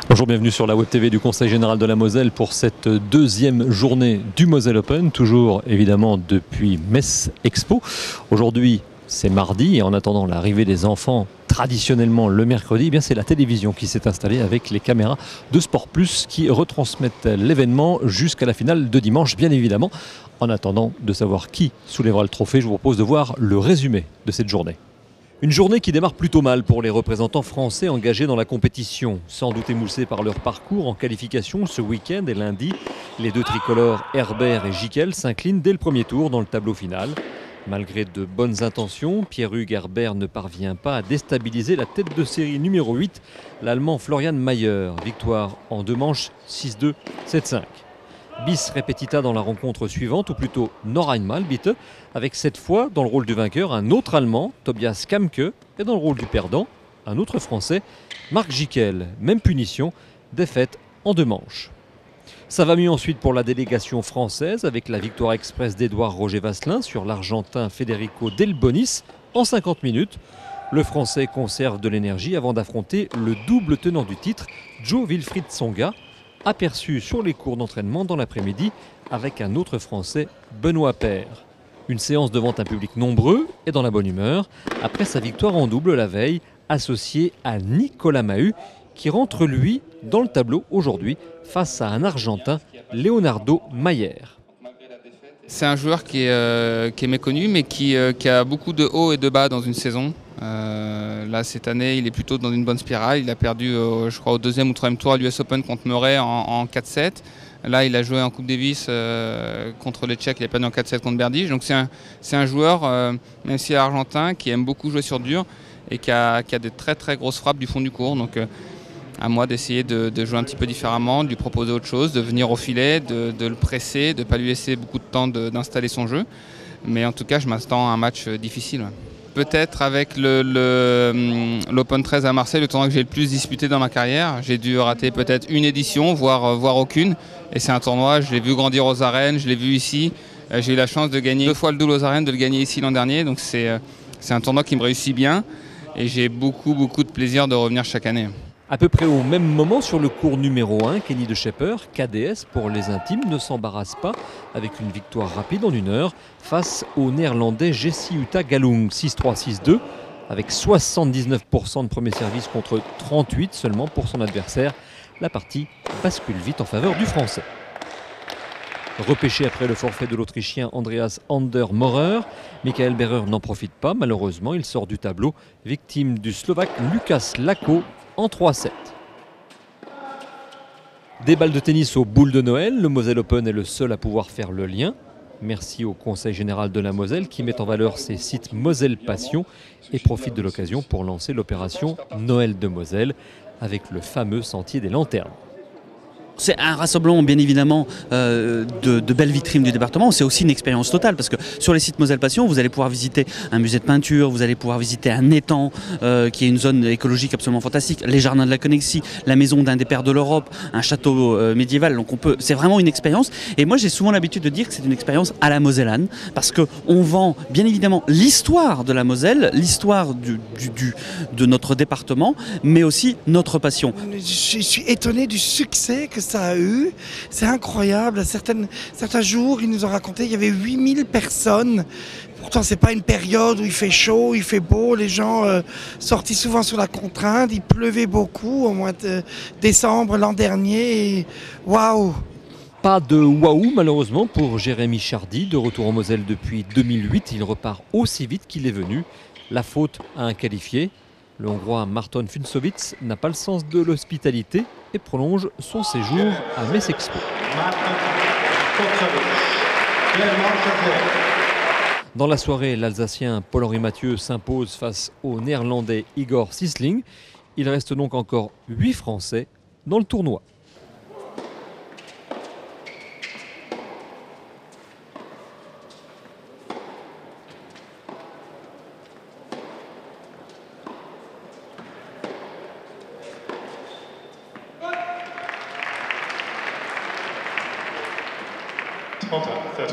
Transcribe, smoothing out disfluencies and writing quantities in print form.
Bonjour, bienvenue sur la Web TV du Conseil Général de la Moselle pour cette deuxième journée du Moselle Open, toujours évidemment depuis Metz Expo. Aujourd'hui c'est mardi et en attendant l'arrivée des enfants traditionnellement le mercredi, eh bien c'est la télévision qui s'est installée avec les caméras de Sport Plus qui retransmettent l'événement jusqu'à la finale de dimanche, bien évidemment. En attendant de savoir qui soulèvera le trophée, je vous propose de voir le résumé de cette journée. Une journée qui démarre plutôt mal pour les représentants français engagés dans la compétition. Sans doute émoussés par leur parcours en qualification ce week-end et lundi, les deux tricolores Herbert et Gickel s'inclinent dès le premier tour dans le tableau final. Malgré de bonnes intentions, Pierre-Hugues Herbert ne parvient pas à déstabiliser la tête de série numéro 8, l'Allemand Florian Mayer. Victoire en 2 manches, 6-2, 7-5. Bis repetita dans la rencontre suivante, ou plutôt noch einmal bitte, avec cette fois dans le rôle du vainqueur un autre Allemand, Tobias Kamke, et dans le rôle du perdant, un autre Français, Marc Gickel. Même punition, défaite en 2 manches. Ça va mieux ensuite pour la délégation française avec la victoire express d'Édouard Roger Vasselin sur l'Argentin Federico Delbonis en 50 minutes. Le Français conserve de l'énergie avant d'affronter le double tenant du titre, Joe Wilfried Tsonga, aperçu sur les cours d'entraînement dans l'après-midi avec un autre Français, Benoît Paire. Une séance devant un public nombreux et dans la bonne humeur, après sa victoire en double la veille, associé à Nicolas Mahut, qui rentre lui dans le tableau aujourd'hui face à un Argentin, Leonardo Mayer. C'est un joueur qui est méconnu, mais qui a beaucoup de hauts et de bas dans une saison. Là, cette année, il est plutôt dans une bonne spirale. Il a perdu, je crois, au 2e ou 3e tour à l'US Open contre Murray en 4-7. Là, il a joué en Coupe Davis contre les Tchèques. Il a perdu en 4-7 contre Berdych. Donc, c'est un joueur, même s'il est argentin, qui aime beaucoup jouer sur dur et qui a des très très grosses frappes du fond du court. Donc, à moi d'essayer de jouer un petit peu différemment, de lui proposer autre chose, de venir au filet, de le presser, de ne pas lui laisser beaucoup de temps d'installer son jeu. Mais en tout cas, je m'attends à un match difficile. Peut-être avec l'Open 13 à Marseille, le tournoi que j'ai le plus disputé dans ma carrière. J'ai dû rater peut-être une édition, voire aucune. Et c'est un tournoi, je l'ai vu grandir aux arènes, je l'ai vu ici. J'ai eu la chance de gagner 2 fois le double aux arènes, de le gagner ici l'an dernier. Donc c'est un tournoi qui me réussit bien. Et j'ai beaucoup de plaisir de revenir chaque année. À peu près au même moment, sur le cours numéro 1, Kenny de Schepper, KDS pour les intimes, ne s'embarrasse pas avec une victoire rapide en 1 heure face au néerlandais Jesse Uta Galung, 6-3, 6-2, avec 79% de premier service contre 38 seulement pour son adversaire. La partie bascule vite en faveur du Français. Repêché après le forfait de l'Autrichien Andreas Ander Maurer, Michael Berrer n'en profite pas. Malheureusement, il sort du tableau, victime du Slovaque Lukas Lako en 3-7. Des balles de tennis aux boules de Noël, le Moselle Open est le seul à pouvoir faire le lien. Merci au Conseil Général de la Moselle qui met en valeur ses sites Moselle Passion et profite de l'occasion pour lancer l'opération Noël de Moselle avec le fameux sentier des lanternes. C'est un rassemblement bien évidemment de belles vitrines du département. C'est aussi une expérience totale parce que sur les sites Moselle Passion, vous allez pouvoir visiter un musée de peinture, vous allez pouvoir visiter un étang qui est une zone écologique absolument fantastique, les jardins de la Connexie, la maison d'un des pères de l'Europe, un château médiéval. Donc c'est vraiment une expérience. Et moi j'ai souvent l'habitude de dire que c'est une expérience à la mosellane parce qu'on vend bien évidemment l'histoire de la Moselle, l'histoire de notre département, mais aussi notre passion. Je suis étonné du succès que ça a eu, c'est incroyable. Certains jours, ils nous ont raconté qu'il y avait 8000 personnes. Pourtant, c'est pas une période où il fait chaud, il fait beau. Les gens sortaient souvent sous la contrainte. Il pleuvait beaucoup au mois de décembre l'an dernier. Waouh! Pas de waouh malheureusement pour Jérémy Chardy, de retour en Moselle depuis 2008. Il repart aussi vite qu'il est venu. La faute à un qualifié. Le Hongrois Marton Funsowicz n'a pas le sens de l'hospitalité et prolonge son séjour à Metz Expo. Dans la soirée, l'Alsacien Paul-Henri Mathieu s'impose face au Néerlandais Igor Sissling. Il reste donc encore 8 Français dans le tournoi. Sponsor, 30.